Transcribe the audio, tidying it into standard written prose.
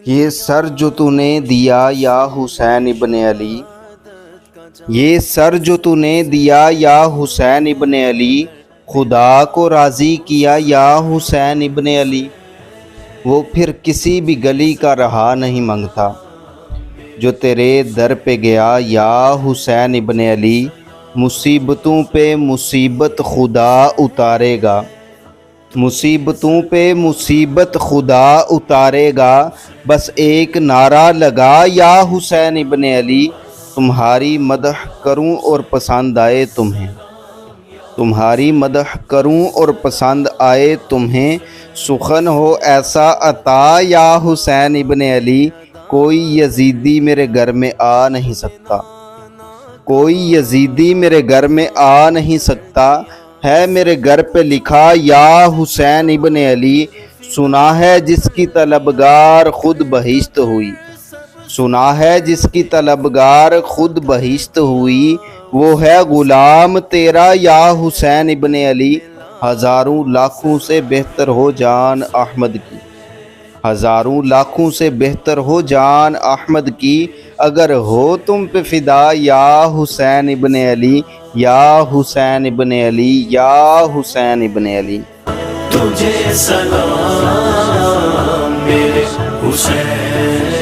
یہ سر جو تو نے دیا یا حسین ابن علی، یہ سر جو تو نے دیا یا حسین ابن علی، خدا کو راضی کیا یا حسین ابن علی۔ وہ پھر کسی بھی گلی کا رہا نہیں منگتا جو تیرے در پہ گیا یا حسین ابن علی۔ مصیبتوں پہ مصیبت خدا اتارے گا، مصیبتوں پہ مصیبت خدا اتارے گا، بس ایک نعرہ لگا یا حسین ابن علی۔ تمہاری مدح کروں اور پسند آئے تمہیں، تمہاری مدح کروں اور پسند آئے تمہیں، سخن ہو ایسا عطا یا حسین ابن علی۔ کوئی یزیدی میرے گھر میں آ نہیں سکتا، کوئی یزیدی میرے گھر میں آ نہیں سکتا، ہے میرے گھر پہ لکھا یا حسین ابن علی۔ سنا ہے جس کی طلبگار خود بہشت ہوئی، سنا ہے جس کی طلبگار خود بہشت ہوئی، وہ ہے غلام تیرا یا حسین ابن علی۔ ہزاروں لاکھوں سے بہتر ہو جان احمد کی، ہزاروں لاکھوں سے بہتر ہو جان احمد کی، اگر ہو تم پہ فدا یا حسین ابن علی، یا حسین ابن علی، یا حسین ابن علی۔ تجھے سلام میرے حسین۔